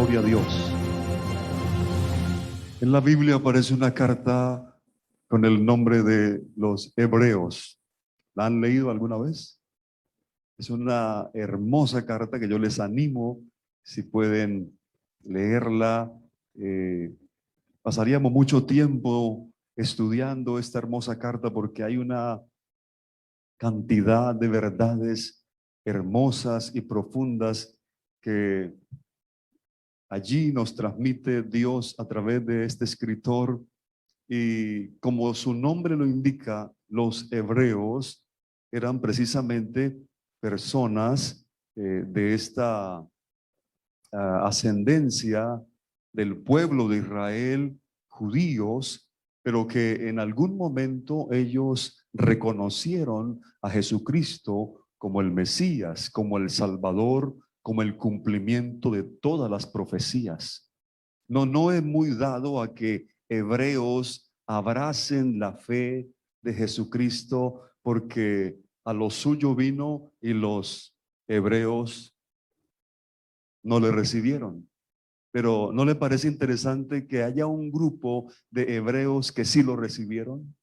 Gloria a Dios. En la Biblia aparece una carta con el nombre de los Hebreos. ¿La han leído alguna vez? Es una hermosa carta que yo les animo, si pueden leerla. Pasaríamos mucho tiempo estudiando esta hermosa carta porque hay una cantidad de verdades hermosas y profundas que allí nos transmite Dios a través de este escritor. Y como su nombre lo indica, los hebreos eran precisamente personas de esta ascendencia del pueblo de Israel, judíos, pero que en algún momento ellos reconocieron a Jesucristo como el Mesías, como el Salvador, como el cumplimiento de todas las profecías. No es muy dado a que hebreos abracen la fe de Jesucristo, porque a lo suyo vino y los hebreos no le recibieron. Pero ¿no le parece interesante que haya un grupo de hebreos que sí lo recibieron?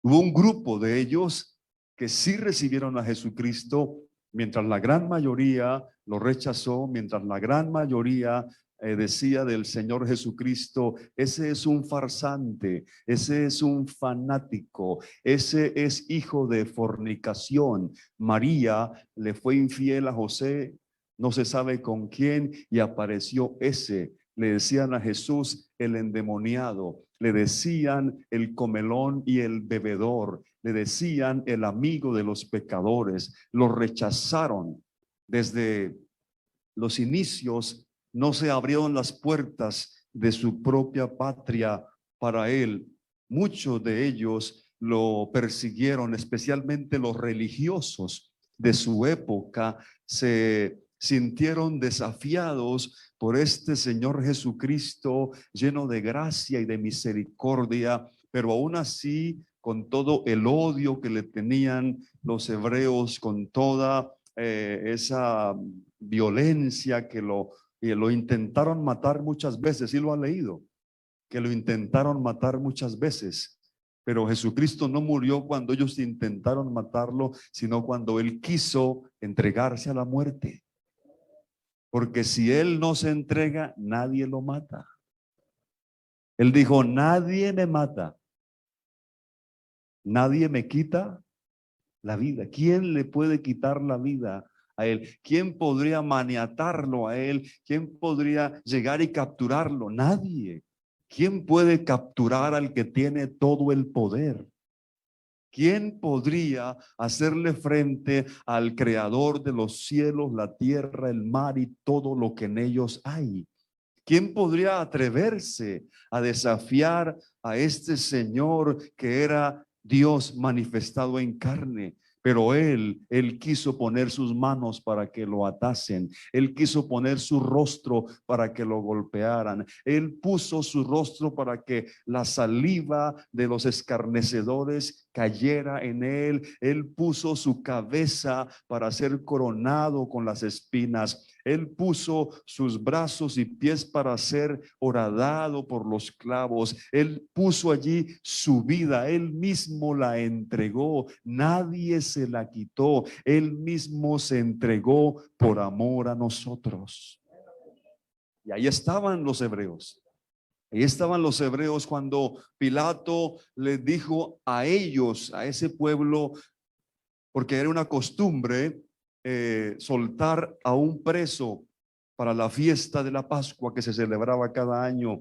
Hubo un grupo de ellos que sí recibieron a Jesucristo, mientras la gran mayoría lo rechazó, mientras la gran mayoría decía del Señor Jesucristo: ese es un farsante, ese es un fanático, ese es hijo de fornicación. María le fue infiel a José, no se sabe con quién, y apareció ese. Le decían a Jesús el endemoniado, le decían el comelón y el bebedor, le decían el amigo de los pecadores. Lo rechazaron. Desde los inicios no se abrieron las puertas de su propia patria para él. Muchos de ellos lo persiguieron, especialmente los religiosos de su época. Se sintieron desafiados por este Señor Jesucristo, lleno de gracia y de misericordia, pero aún así, con todo el odio que le tenían los hebreos, con toda esa violencia que lo intentaron matar muchas veces, y lo ha leído, que lo intentaron matar muchas veces. Pero Jesucristo no murió cuando ellos intentaron matarlo, sino cuando él quiso entregarse a la muerte. Porque si él no se entrega, nadie lo mata. Él dijo: nadie me mata, nadie me quita la vida. ¿Quién le puede quitar la vida a él? ¿Quién podría maniatarlo a él? ¿Quién podría llegar y capturarlo? Nadie. ¿Quién puede capturar al que tiene todo el poder? ¿Quién podría hacerle frente al creador de los cielos, la tierra, el mar y todo lo que en ellos hay? ¿Quién podría atreverse a desafiar a este Señor que era Dios manifestado en carne? Pero él quiso poner sus manos para que lo atasen. Él quiso poner su rostro para que lo golpearan. Él puso su rostro para que la saliva de los escarnecedores cayera en él. Él puso su cabeza para ser coronado con las espinas. Él puso sus brazos y pies para ser horadado por los clavos. Él puso allí su vida. Él mismo la entregó. Nadie se la quitó. Él mismo se entregó por amor a nosotros. Y ahí estaban los hebreos. Ahí estaban los hebreos cuando Pilato les dijo a ellos, a ese pueblo, porque era una costumbre soltar a un preso para la fiesta de la Pascua que se celebraba cada año.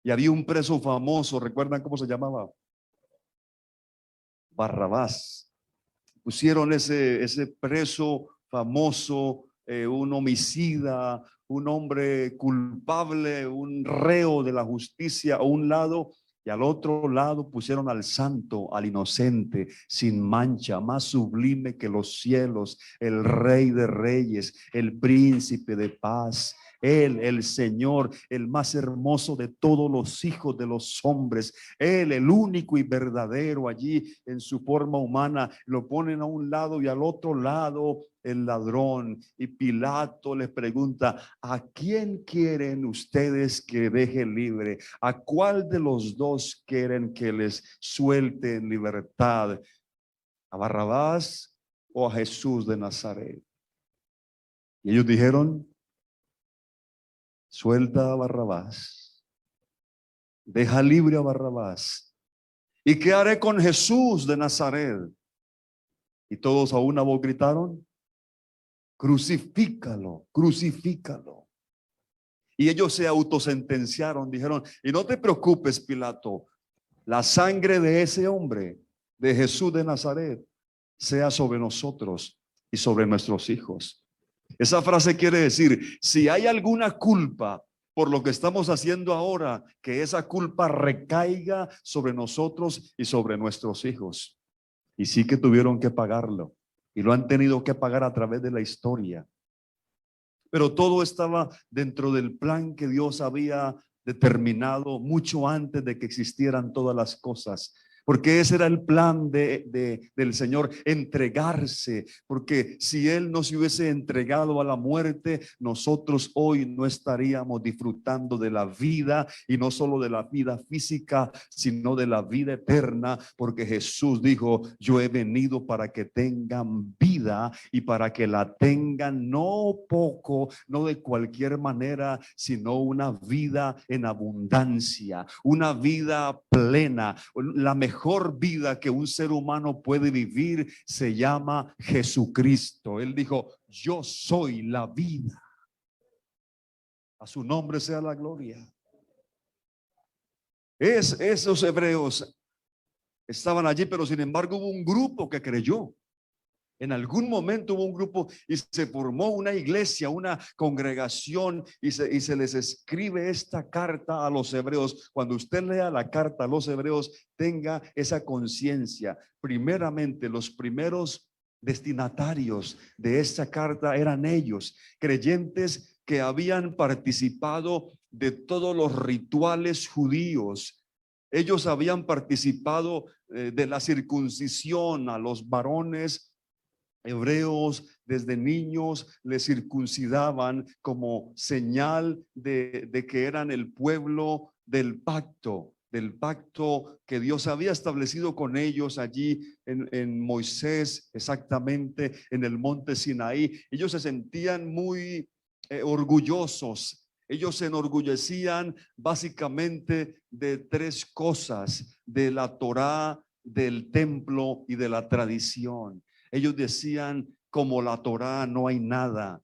Y había un preso famoso, ¿recuerdan cómo se llamaba? Barrabás. Pusieron ese preso famoso, un homicida, un hombre culpable, un reo de la justicia a un lado, y al otro lado pusieron al santo, al inocente, sin mancha, más sublime que los cielos, el rey de reyes, el príncipe de paz, Él, el Señor, el más hermoso de todos los hijos de los hombres. Él, el único y verdadero, allí en su forma humana, lo ponen a un lado y al otro lado el ladrón. Y Pilato les pregunta: ¿a quién quieren ustedes que deje libre? ¿A cuál de los dos quieren que les suelte en libertad? ¿A Barrabás o a Jesús de Nazaret? Y ellos dijeron: suelta a Barrabás, deja libre a Barrabás. ¿Y qué haré con Jesús de Nazaret? Y todos a una voz gritaron: crucifícalo, crucifícalo. Y ellos se autosentenciaron, dijeron: y no te preocupes, Pilato, la sangre de ese hombre, de Jesús de Nazaret, sea sobre nosotros y sobre nuestros hijos. Esa frase quiere decir: si hay alguna culpa por lo que estamos haciendo ahora, que esa culpa recaiga sobre nosotros y sobre nuestros hijos. Y sí que tuvieron que pagarlo, y lo han tenido que pagar a través de la historia. Pero todo estaba dentro del plan que Dios había determinado mucho antes de que existieran todas las cosas. Porque ese era el plan del Señor, entregarse. Porque si Él no se hubiese entregado a la muerte, nosotros hoy no estaríamos disfrutando de la vida, y no solo de la vida física, sino de la vida eterna. Porque Jesús dijo: yo he venido para que tengan vida y para que la tengan no poco, no de cualquier manera, sino una vida en abundancia, una vida plena. La mejor vida que un ser humano puede vivir se llama Jesucristo. Él dijo: yo soy la vida. A su nombre sea la gloria. Esos hebreos estaban allí, pero sin embargo hubo un grupo que creyó. En algún momento hubo un grupo y se formó una iglesia, una congregación, y se les escribe esta carta a los hebreos. Cuando usted lea la carta a los hebreos, tenga esa conciencia. Primeramente, los primeros destinatarios de esta carta eran ellos, creyentes que habían participado de todos los rituales judíos. Ellos habían participado de la circuncisión a los varones hebreos. Desde niños les circuncidaban como señal de que eran el pueblo del pacto que Dios había establecido con ellos allí en Moisés, exactamente en el monte Sinaí. Ellos se sentían muy orgullosos. Ellos se enorgullecían básicamente de tres cosas: de la Torá, del templo y de la tradición. Ellos decían: como la Torá no hay nada.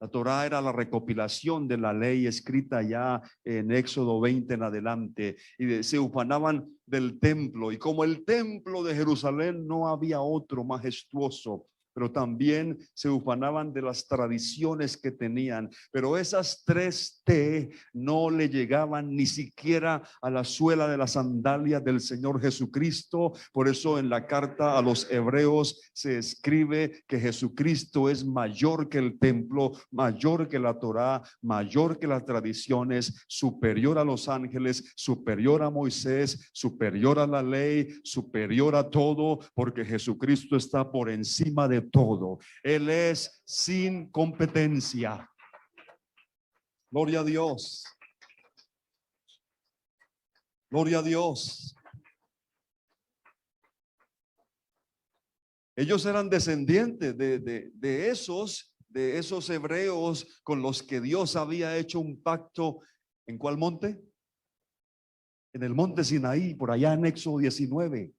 La Torá era la recopilación de la ley escrita ya en Éxodo 20 en adelante, y se ufanaban del templo, y como el templo de Jerusalén no había otro majestuoso. Pero también se ufanaban de las tradiciones que tenían. Pero esas tres T no le llegaban ni siquiera a la suela de las sandalias del Señor Jesucristo. Por eso en la carta a los hebreos se escribe que Jesucristo es mayor que el templo, mayor que la Torá, mayor que las tradiciones, superior a los ángeles, superior a Moisés, superior a la ley, superior a todo, porque Jesucristo está por encima de todo. Él es sin competencia. Gloria a Dios. Gloria a Dios. Ellos eran descendientes de esos hebreos con los que Dios había hecho un pacto. ¿En cuál monte? En el monte Sinaí, por allá en Éxodo 19.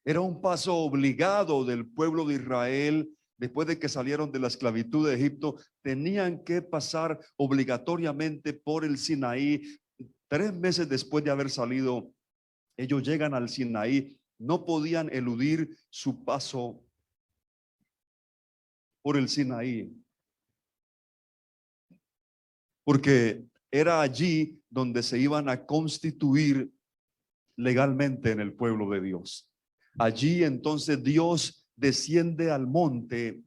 Era un paso obligado del pueblo de Israel. Después de que salieron de la esclavitud de Egipto, tenían que pasar obligatoriamente por el Sinaí. 3 meses después de haber salido, ellos llegan al Sinaí. No podían eludir su paso por el Sinaí, porque era allí donde se iban a constituir legalmente en el pueblo de Dios. Allí entonces Dios desciende al monte,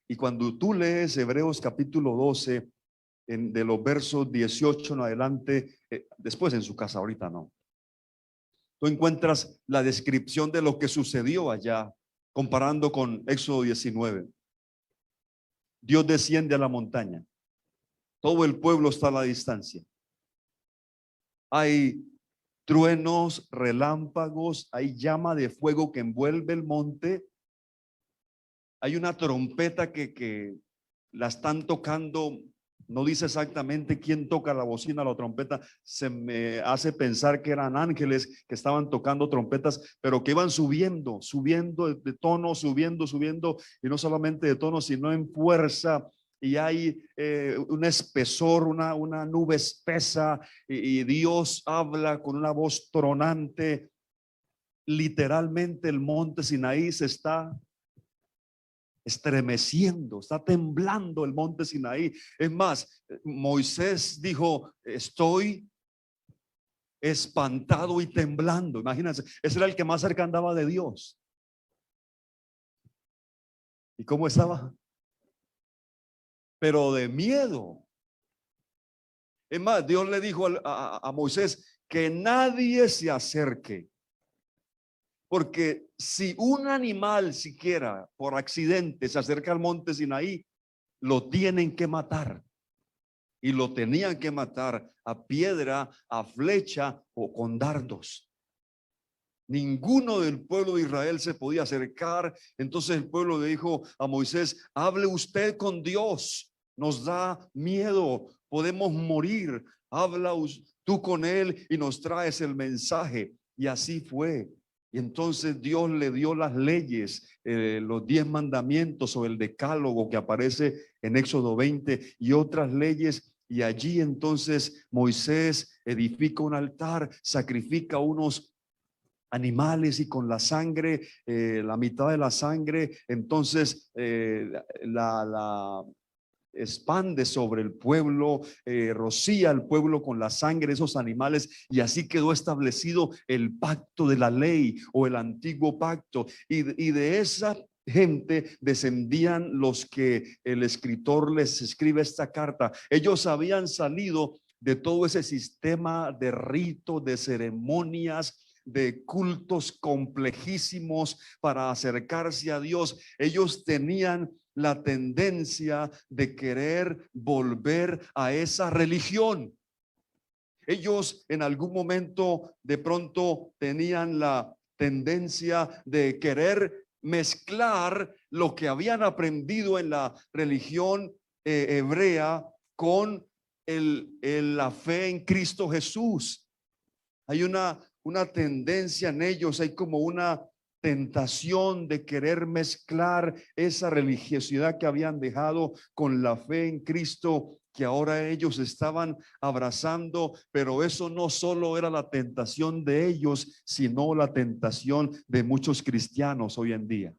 y cuando tú lees Hebreos capítulo 12, de los versos 18 en adelante, después en su casa, ahorita no. Tú encuentras la descripción de lo que sucedió allá, comparando con Éxodo 19. Dios desciende a la montaña. Todo el pueblo está a la distancia. Hay truenos, relámpagos, hay llama de fuego que envuelve el monte. Hay una trompeta que la están tocando. No dice exactamente quién toca la bocina, la trompeta. Se me hace pensar que eran ángeles que estaban tocando trompetas, pero que iban subiendo, subiendo de tono, subiendo, subiendo, y no solamente de tono, sino en fuerza. Y hay un espesor, una nube espesa, y Dios habla con una voz tronante. Literalmente el monte Sinaí se está estremeciendo, está temblando el monte Sinaí. Es más, Moisés dijo: estoy espantado y temblando. Imagínense, ese era el que más cerca andaba de Dios. ¿Y cómo estaba? Pero de miedo. Es más, Dios le dijo a Moisés que nadie se acerque, porque si un animal siquiera por accidente se acerca al monte Sinaí, lo tienen que matar. Y lo tenían que matar a piedra, a flecha o con dardos. Ninguno del pueblo de Israel se podía acercar. Entonces el pueblo le dijo a Moisés: hable usted con Dios, nos da miedo, podemos morir. Habla tú con él y nos traes el mensaje. Y así fue. Y entonces Dios le dio las leyes, los 10 mandamientos o el decálogo que aparece en Éxodo 20 y otras leyes. Y allí entonces Moisés edifica un altar, sacrifica unos animales y con la sangre, la mitad de la sangre, entonces la expande sobre el pueblo, rocía al pueblo con la sangre de esos animales, y así quedó establecido el pacto de la ley o el antiguo pacto. Y de esa gente descendían los que el escritor les escribe esta carta. Ellos habían salido de todo ese sistema de ritos, de ceremonias, de cultos complejísimos para acercarse a Dios. Ellos tenían la tendencia de querer volver a esa religión. Ellos en algún momento de pronto tenían la tendencia de querer mezclar lo que habían aprendido en la religión hebrea con la fe en Cristo Jesús. Hay una tendencia en ellos, hay como una tentación de querer mezclar esa religiosidad que habían dejado con la fe en Cristo que ahora ellos estaban abrazando. Pero eso no solo era la tentación de ellos, sino la tentación de muchos cristianos hoy en día,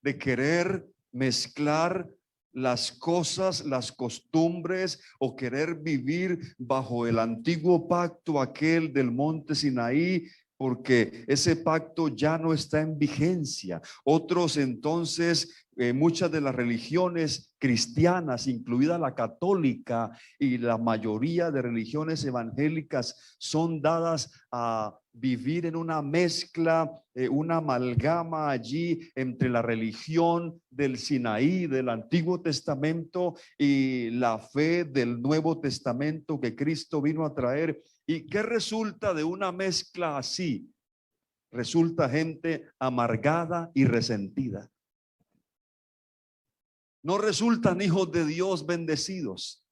de querer mezclar las cosas, las costumbres, o querer vivir bajo el antiguo pacto, aquel del monte Sinaí, porque ese pacto ya no está en vigencia. Otros entonces, muchas de las religiones cristianas, incluida la católica y la mayoría de religiones evangélicas, son dadas a vivir en una mezcla, una amalgama allí entre la religión del Sinaí, del Antiguo Testamento, y la fe del Nuevo Testamento que Cristo vino a traer. ¿Y qué resulta de una mezcla así? Resulta gente amargada y resentida. No resultan hijos de Dios bendecidos,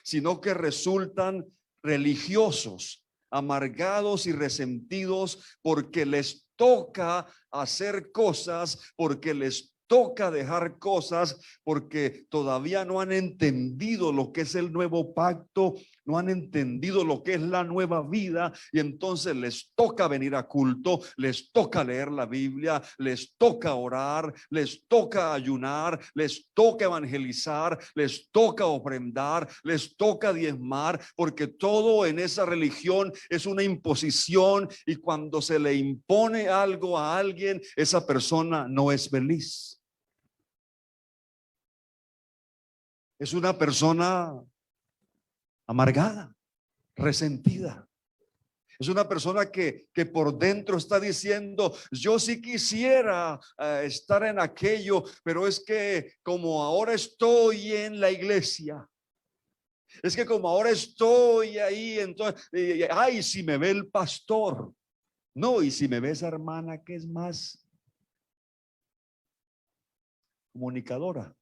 sino que resultan religiosos, amargados y resentidos, porque les toca hacer cosas, porque les toca dejar cosas, porque todavía no han entendido lo que es el nuevo pacto, no han entendido lo que es la nueva vida, y entonces les toca venir a culto, les toca leer la Biblia, les toca orar, les toca ayunar, les toca evangelizar, les toca ofrendar, les toca diezmar, porque todo en esa religión es una imposición, y cuando se le impone algo a alguien, esa persona no es feliz. Es una persona amargada, resentida. Es una persona que por dentro está diciendo, yo sí quisiera estar en aquello, pero es que como ahora estoy en la iglesia, es que como ahora estoy ahí, entonces, ay, si me ve el pastor, no, y si me ve esa hermana que es más comunicadora.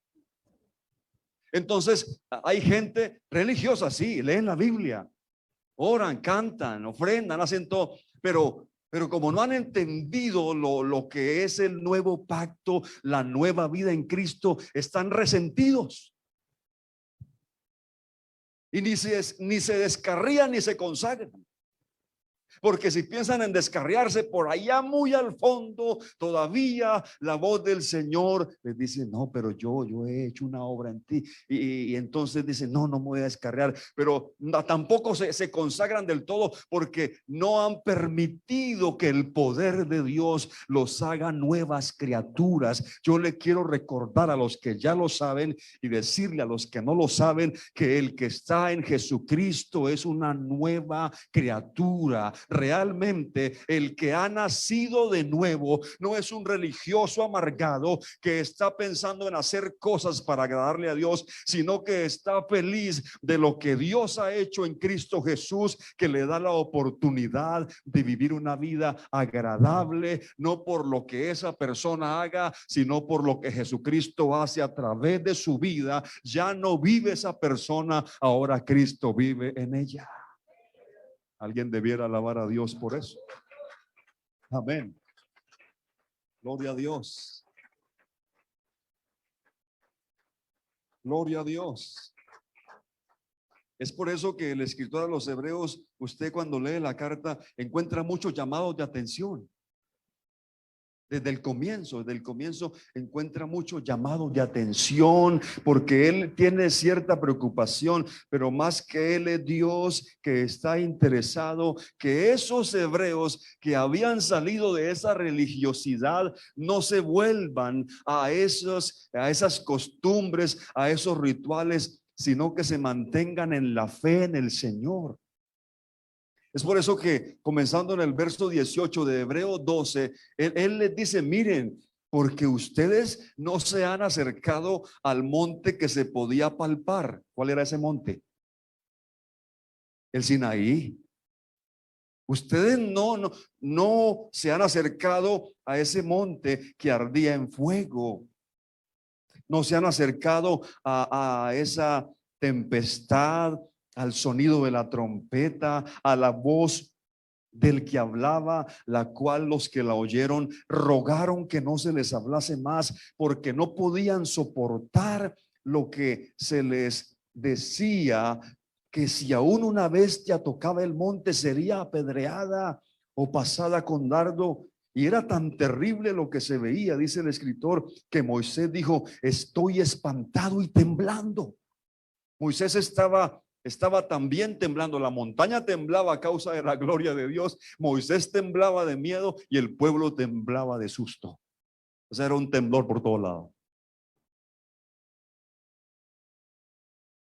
Entonces, hay gente religiosa, sí, leen la Biblia, oran, cantan, ofrendan, hacen todo, pero como no han entendido lo que es el nuevo pacto, la nueva vida en Cristo, están resentidos. Y ni se descarrían ni se consagran. Porque si piensan en descarriarse por allá muy al fondo, todavía la voz del Señor les dice, no, pero yo he hecho una obra en ti. Y entonces dicen, no me voy a descarriar. Pero tampoco se consagran del todo porque no han permitido que el poder de Dios los haga nuevas criaturas. Yo le quiero recordar a los que ya lo saben y decirle a los que no lo saben que el que está en Jesucristo es una nueva criatura. Realmente el que ha nacido de nuevo no es un religioso amargado que está pensando en hacer cosas para agradarle a Dios, sino que está feliz de lo que Dios ha hecho en Cristo Jesús, que le da la oportunidad de vivir una vida agradable, no por lo que esa persona haga, sino por lo que Jesucristo hace a través de su vida. Ya no vive esa persona, ahora Cristo vive en ella. Alguien debiera alabar a Dios por eso. Amén. Gloria a Dios. Gloria a Dios. Es por eso que el escritor a los Hebreos, usted cuando lee la carta encuentra muchos llamados de atención. Desde el comienzo encuentra mucho llamado de atención porque él tiene cierta preocupación, pero más que él es Dios que está interesado que esos hebreos que habían salido de esa religiosidad no se vuelvan a esas costumbres, a esos rituales, sino que se mantengan en la fe en el Señor. Es por eso que comenzando en el verso 18 de Hebreo 12, él les dice, miren, porque ustedes no se han acercado al monte que se podía palpar. ¿Cuál era ese monte? El Sinaí. Ustedes no se han acercado a ese monte que ardía en fuego. No se han acercado a esa tempestad, al sonido de la trompeta, a la voz del que hablaba, la cual los que la oyeron rogaron que no se les hablase más, porque no podían soportar lo que se les decía, que si aún una bestia tocaba el monte sería apedreada o pasada con dardo. Y era tan terrible lo que se veía, dice el escritor, que Moisés dijo, estoy espantado y temblando. Moisés estaba también temblando, la montaña temblaba a causa de la gloria de Dios, Moisés temblaba de miedo y el pueblo temblaba de susto. O sea, era un temblor por todo lado.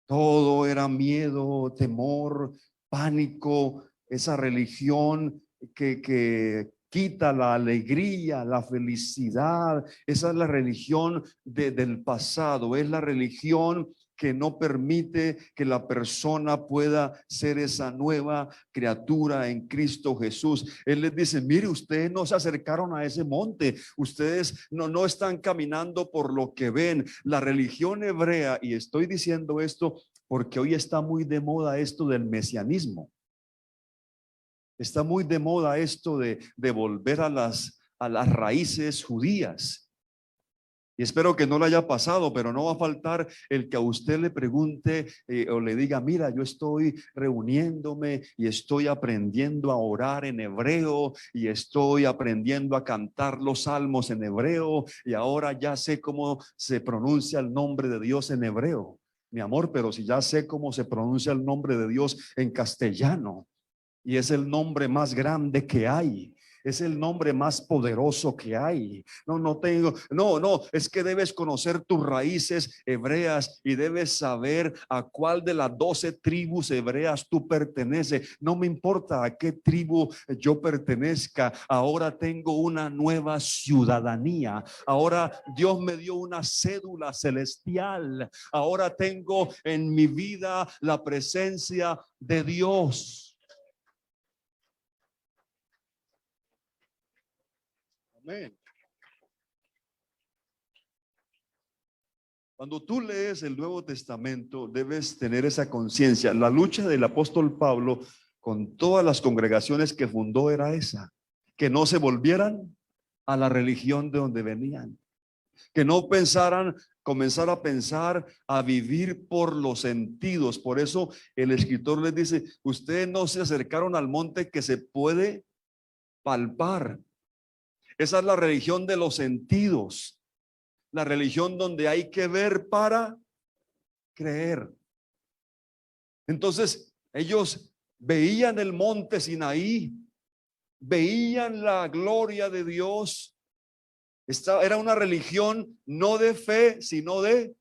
Todo era miedo, temor, pánico, esa religión que quita la alegría, la felicidad. Esa es la religión del pasado, es la religión que no permite que la persona pueda ser esa nueva criatura en Cristo Jesús. Él les dice, mire, ustedes no se acercaron a ese monte, ustedes no están caminando por lo que ven. La religión hebrea, y estoy diciendo esto porque hoy está muy de moda esto del mesianismo. Está muy de moda esto de volver a las raíces judías. Y espero que no le haya pasado, pero no va a faltar el que a usted le pregunte o le diga, mira, yo estoy reuniéndome y estoy aprendiendo a orar en hebreo y estoy aprendiendo a cantar los salmos en hebreo y ahora ya sé cómo se pronuncia el nombre de Dios en hebreo. Mi amor, pero si ya sé cómo se pronuncia el nombre de Dios en castellano y es el nombre más grande que hay. Es el nombre más poderoso que hay. No, es que debes conocer tus raíces hebreas y debes saber a cuál de las 12 tribus hebreas tú perteneces. No me importa a qué tribu yo pertenezca. Ahora tengo una nueva ciudadanía. Ahora Dios me dio una cédula celestial. Ahora tengo en mi vida la presencia de Dios. Amén. Cuando tú lees el Nuevo Testamento, debes tener esa conciencia. La lucha del apóstol Pablo con todas las congregaciones que fundó era esa, que no se volvieran a la religión de donde venían, que no pensaran, comenzar a pensar, a vivir por los sentidos. Por eso el escritor les dice, ustedes no se acercaron al monte que se puede palpar. Esa es la religión de los sentidos. La religión donde hay que ver para creer. Entonces, ellos veían el monte Sinaí, veían la gloria de Dios. Esta era una religión no de fe, sino de...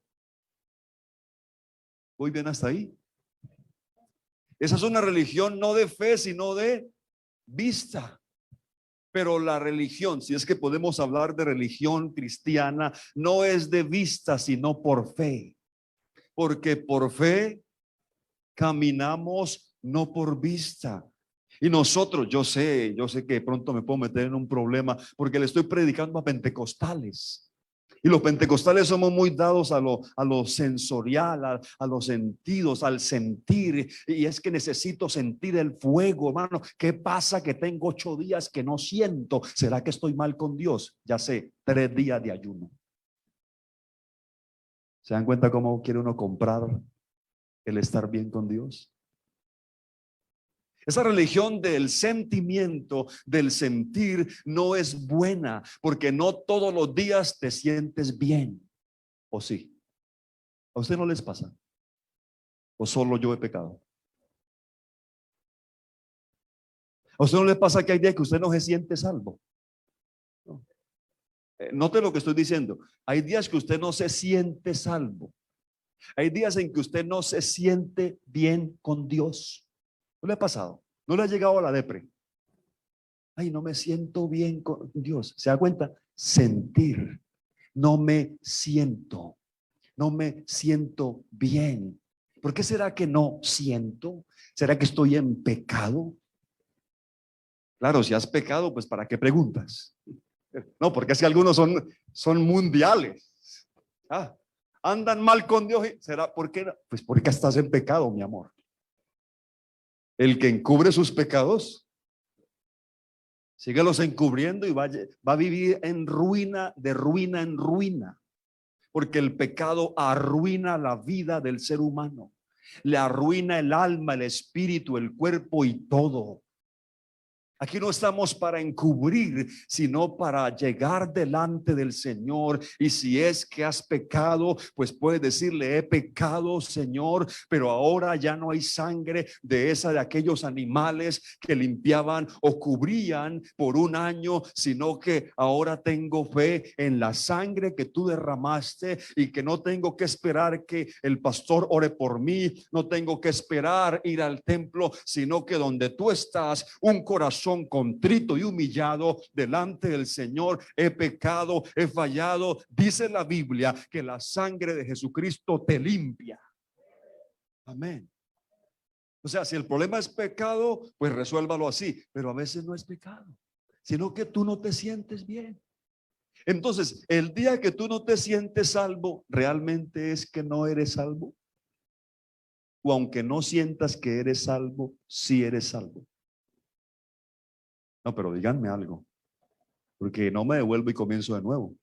¿Voy bien hasta ahí? Esa es una religión no de fe, sino de vista. Pero la religión, si es que podemos hablar de religión cristiana, no es de vista, sino por fe. Porque por fe caminamos, no por vista. Y nosotros, yo sé que de pronto me puedo meter en un problema porque le estoy predicando a pentecostales. Y los pentecostales somos muy dados a lo sensorial, a los sentidos, al sentir. Y es que necesito sentir el fuego, hermano. ¿Qué pasa que tengo 8 días que no siento? ¿Será que estoy mal con Dios? Ya sé, 3 días de ayuno. ¿Se dan cuenta cómo quiere uno comprar el estar bien con Dios? Esa religión del sentimiento, del sentir, no es buena, porque no todos los días te sientes bien. ¿O sí? ¿A usted no les pasa? ¿O solo yo he pecado? ¿A usted no le pasa que hay días que usted no se siente salvo? No. Note lo que estoy diciendo. Hay días que usted no se siente salvo. Hay días en que usted no se siente bien con Dios. ¿No le ha pasado? ¿No le ha llegado a la depre? Ay, no me siento bien con Dios. ¿Se da cuenta? Sentir. No me siento bien. ¿Por qué será que no siento? ¿Será que estoy en pecado? Claro, si has pecado, pues ¿para qué preguntas? No, porque es que algunos son mundiales. Andan mal con Dios. ¿Será por qué? Pues porque estás en pecado, mi amor. El que encubre sus pecados, síguelos encubriendo y va a vivir en ruina, de ruina en ruina. Porque el pecado arruina la vida del ser humano. Le arruina el alma, el espíritu, el cuerpo y todo. Aquí no estamos para encubrir, sino para llegar delante del Señor. Y si es que has pecado, pues puedes decirle, he pecado, Señor, pero ahora ya no hay sangre de aquellos animales que limpiaban o cubrían por un año, sino que ahora tengo fe en la sangre que tú derramaste y que no tengo que esperar que el pastor ore por mí, no tengo que esperar ir al templo, sino que donde tú estás, un corazón contrito y humillado delante del Señor, he pecado, he fallado. Dice la Biblia que la sangre de Jesucristo te limpia. Amén. O sea, si el problema es pecado, pues resuélvalo así, pero a veces no es pecado, sino que tú no te sientes bien. Entonces, el día que tú no te sientes salvo, ¿realmente es que no eres salvo? O aunque no sientas que eres salvo, sí eres salvo. No, pero díganme algo, porque no me devuelvo y comienzo de nuevo.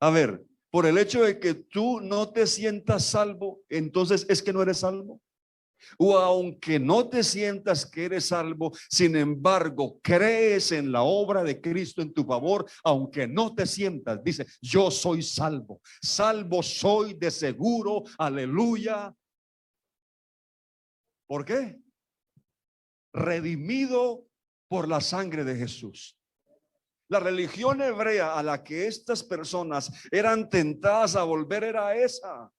A ver, por el hecho de que tú no te sientas salvo, entonces es que no eres salvo. O aunque no te sientas que eres salvo, sin embargo, crees en la obra de Cristo en tu favor, aunque no te sientas, dice, yo soy salvo. Salvo soy de seguro, aleluya. ¿Por qué? Redimido por la sangre de Jesús. La religión hebrea a la que estas personas eran tentadas a volver era esa.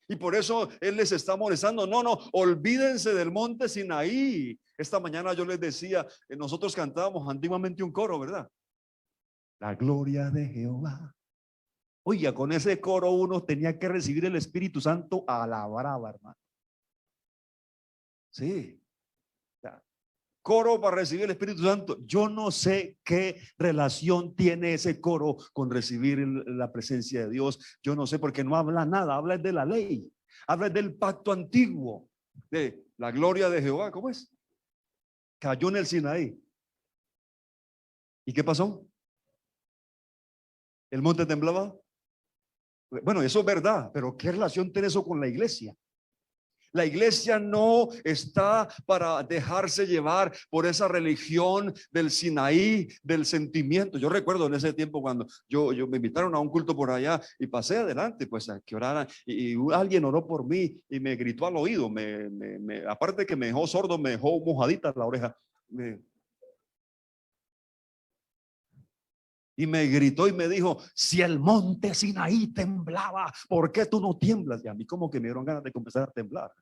Y por eso Él les está molestando. No, olvídense del monte Sinaí. Esta mañana yo les decía, nosotros cantábamos antiguamente un coro, ¿verdad? La gloria de Jehová. Oiga, con ese coro uno tenía que recibir el Espíritu Santo a la brava, hermano. Sí. Coro para recibir el Espíritu Santo. Yo no sé qué relación tiene ese coro con recibir la presencia de Dios. Yo no sé, porque no habla nada, habla de la ley, habla del pacto antiguo, de la gloria de Jehová. ¿Cómo es? Cayó en el Sinaí. ¿Y qué pasó? ¿El monte temblaba? Bueno, eso es verdad, pero ¿qué relación tiene eso con la iglesia? La iglesia no está para dejarse llevar por esa religión del Sinaí, del sentimiento. Yo recuerdo en ese tiempo cuando yo me invitaron a un culto por allá y pasé adelante, pues a que oraran, y alguien oró por mí y me gritó al oído, aparte que me dejó sordo, me dejó mojadita la oreja. Y me gritó y me dijo, si el monte Sinaí temblaba, ¿por qué tú no tiemblas? Y a mí como que me dieron ganas de comenzar a temblar.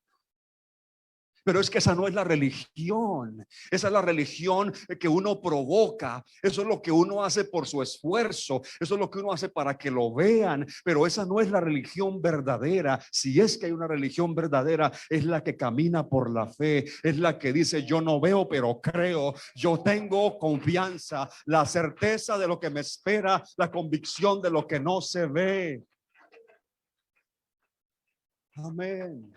Pero es que esa no es la religión. Esa es la religión que uno provoca. Eso es lo que uno hace por su esfuerzo. Eso es lo que uno hace para que lo vean. Pero esa no es la religión verdadera. Si es que hay una religión verdadera, es la que camina por la fe. Es la que dice, yo no veo, pero creo. Yo tengo confianza, la certeza de lo que me espera, la convicción de lo que no se ve. Amén.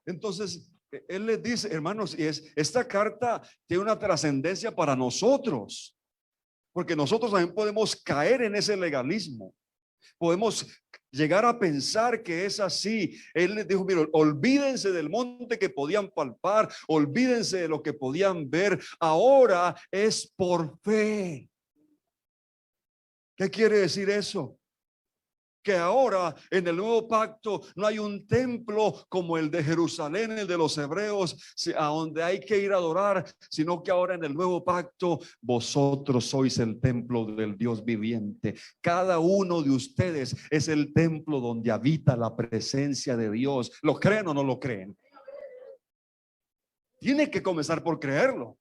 Entonces, Él les dice, hermanos, y esta carta tiene una trascendencia para nosotros, porque nosotros también podemos caer en ese legalismo. Podemos llegar a pensar que es así. Él les dijo, mira, olvídense del monte que podían palpar, olvídense de lo que podían ver. Ahora es por fe. ¿Qué quiere decir eso? Que ahora en el nuevo pacto no hay un templo como el de Jerusalén, el de los hebreos, a donde hay que ir a adorar, sino que ahora en el nuevo pacto vosotros sois el templo del Dios viviente. Cada uno de ustedes es el templo donde habita la presencia de Dios. ¿Lo creen o no lo creen? Tiene que comenzar por creerlo.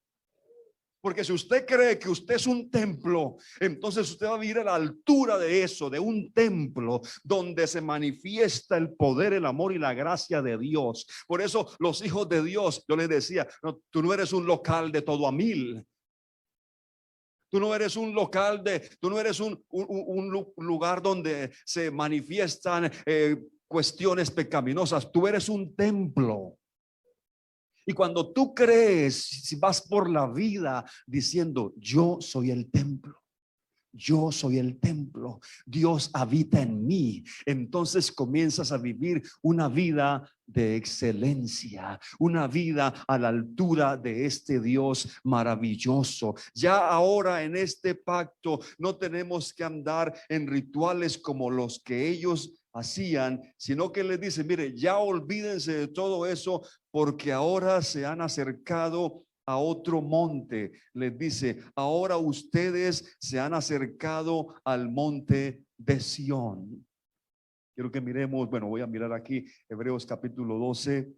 Porque si usted cree que usted es un templo, entonces usted va a vivir a la altura de eso, de un templo donde se manifiesta el poder, el amor y la gracia de Dios. Por eso los hijos de Dios, yo les decía, no, tú no eres un local de todo a mil. Tú no eres un local tú no eres un lugar donde se manifiestan cuestiones pecaminosas. Tú eres un templo. Y cuando tú crees, si vas por la vida diciendo, yo soy el templo, yo soy el templo, Dios habita en mí, entonces comienzas a vivir una vida de excelencia, una vida a la altura de este Dios maravilloso. Ya ahora en este pacto no tenemos que andar en rituales como los que ellos hacían, sino que les dice, mire, ya olvídense de todo eso, porque ahora se han acercado a otro monte. Les dice, ahora ustedes se han acercado al monte de Sión. Quiero que miremos, bueno, voy a mirar aquí Hebreos capítulo 12,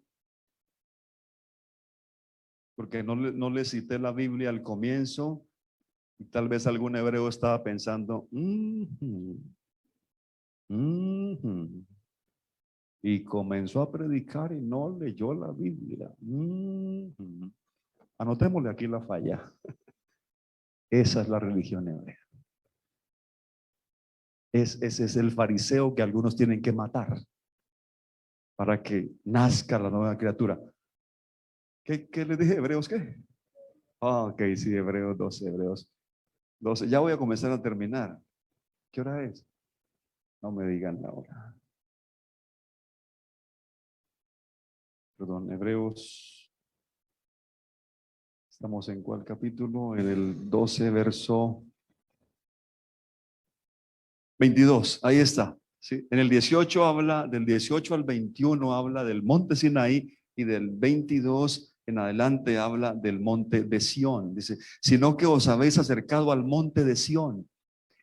porque no le cité la Biblia al comienzo, y tal vez algún hebreo estaba pensando, y comenzó a predicar y no leyó la Biblia. Anotémosle aquí la falla. Esa es la religión hebrea. Ese es el fariseo que algunos tienen que matar para que nazca la nueva criatura. ¿Qué le dije? ¿Hebreos qué? Ok, sí, Hebreos 12, Hebreos 12. Ya voy a comenzar a terminar. ¿Qué hora es? No me digan la hora. Perdón, Hebreos. ¿Estamos en cuál capítulo? En el 12, verso 22. Ahí está. ¿Sí? En el 18 habla, del 18 al 21 habla del monte Sinaí, y del 22 en adelante habla del monte de Sión. Dice, sino que os habéis acercado al monte de Sión.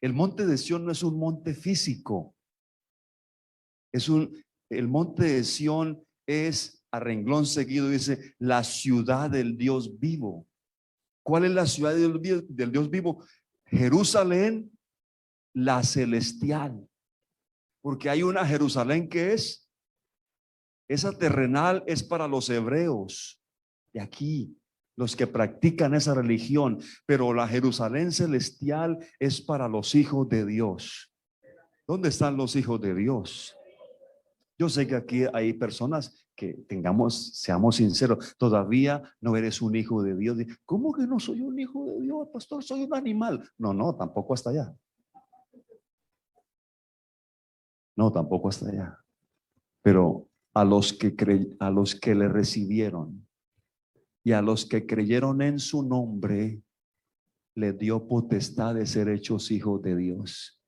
El monte de Sión no es un monte físico. El monte de Sión es, a renglón seguido, dice, la ciudad del Dios vivo. ¿Cuál es la ciudad del Dios vivo? Jerusalén, la celestial. Porque hay una Jerusalén que esa terrenal es para los hebreos de aquí, los que practican esa religión, pero la Jerusalén celestial es para los hijos de Dios. ¿Dónde están los hijos de Dios? Yo sé que aquí hay personas que seamos sinceros, todavía no eres un hijo de Dios. ¿Cómo que no soy un hijo de Dios, pastor? Soy un animal. No, tampoco hasta allá. No, tampoco hasta allá. Pero a los que le recibieron y a los que creyeron en su nombre, le dio potestad de ser hechos hijos de Dios.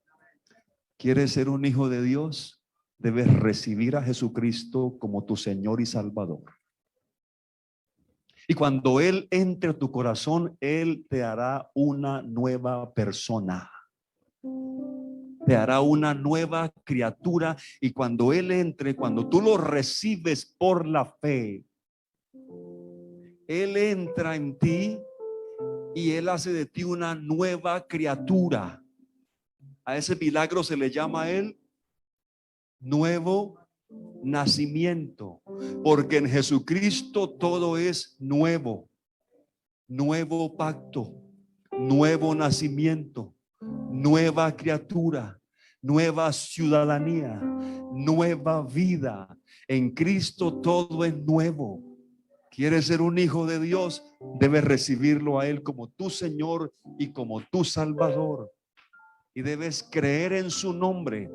¿Quieres ser un hijo de Dios? Debes recibir a Jesucristo como tu Señor y Salvador. Y cuando Él entre a tu corazón, Él te hará una nueva persona. Te hará una nueva criatura. Y cuando Él entre, cuando tú lo recibes por la fe, Él entra en ti y Él hace de ti una nueva criatura. A ese milagro se le llama a Él nuevo nacimiento, porque en Jesucristo todo es nuevo, nuevo pacto, nuevo nacimiento, nueva criatura, nueva ciudadanía, nueva vida. En Cristo todo es nuevo. ¿Quieres ser un hijo de Dios? Debes recibirlo a Él como tu Señor y como tu Salvador. Y debes creer en su nombre.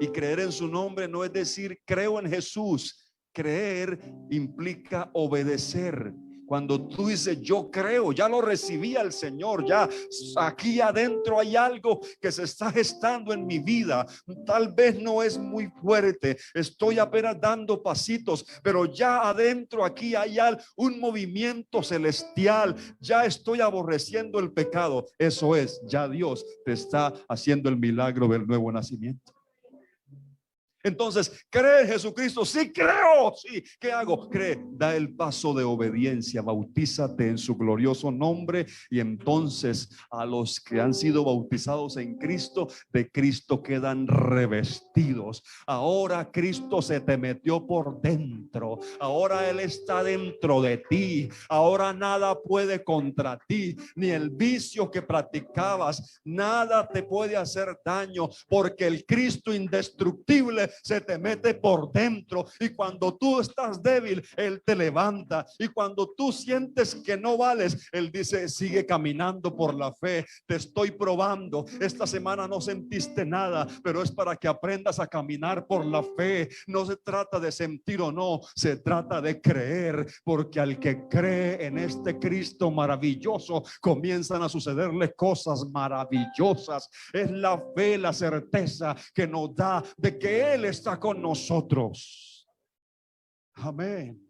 Y creer en su nombre no es decir creo en Jesús. Creer implica obedecer. Cuando tú dices yo creo, ya lo recibí al Señor, ya aquí adentro hay algo que se está gestando en mi vida. Tal vez no es muy fuerte, estoy apenas dando pasitos, pero ya adentro aquí hay un movimiento celestial. Ya estoy aborreciendo el pecado. Eso es, ya Dios te está haciendo el milagro del nuevo nacimiento. Entonces, ¿cree en Jesucristo? Sí, creo. Sí, ¿qué hago? Cree, da el paso de obediencia, bautízate en su glorioso nombre. Y entonces a los que han sido bautizados en Cristo, de Cristo quedan revestidos. Ahora Cristo se te metió por dentro. Ahora Él está dentro de ti. Ahora nada puede contra ti, ni el vicio que practicabas, nada te puede hacer daño, porque el Cristo indestructible se te mete por dentro. Y cuando tú estás débil, Él te levanta. Y cuando tú sientes que no vales, Él dice sigue caminando por la fe. Te estoy probando. Esta semana no sentiste nada, pero es para que aprendas a caminar por la fe. No se trata de sentir o no, se trata de creer, porque al que cree en este Cristo maravilloso, comienzan a sucederle cosas maravillosas. Es la fe, la certeza que nos da de que Él está con nosotros. Amén.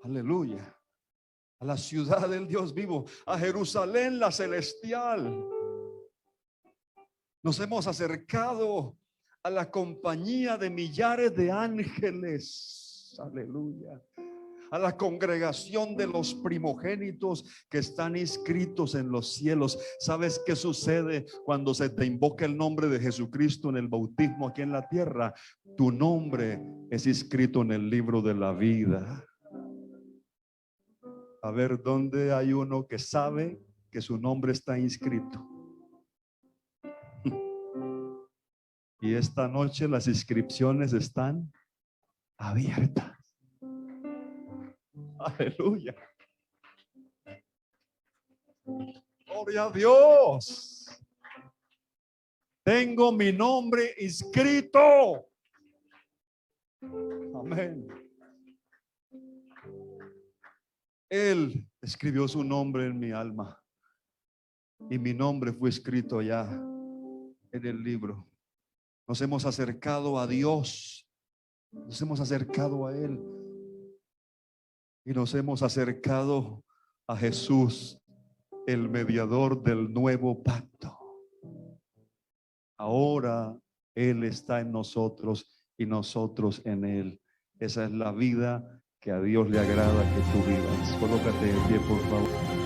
Aleluya. A la ciudad del Dios vivo, a Jerusalén la celestial. Nos hemos acercado a la compañía de millares de ángeles. Aleluya. A la congregación de los primogénitos que están inscritos en los cielos. ¿Sabes qué sucede cuando se te invoca el nombre de Jesucristo en el bautismo aquí en la tierra? Tu nombre es inscrito en el libro de la vida. A ver, ¿dónde hay uno que sabe que su nombre está inscrito? Y esta noche las inscripciones están abiertas. Aleluya. Gloria a Dios. Tengo mi nombre inscrito. Amén. Él escribió su nombre en mi alma y mi nombre fue escrito ya en el libro. Nos hemos acercado a Dios. Nos hemos acercado a Él. y nos hemos acercado a Jesús, el mediador del nuevo pacto. Ahora Él está en nosotros y nosotros en Él. Esa es la vida que a Dios le agrada que tú vivas. Colócate de pie, por favor.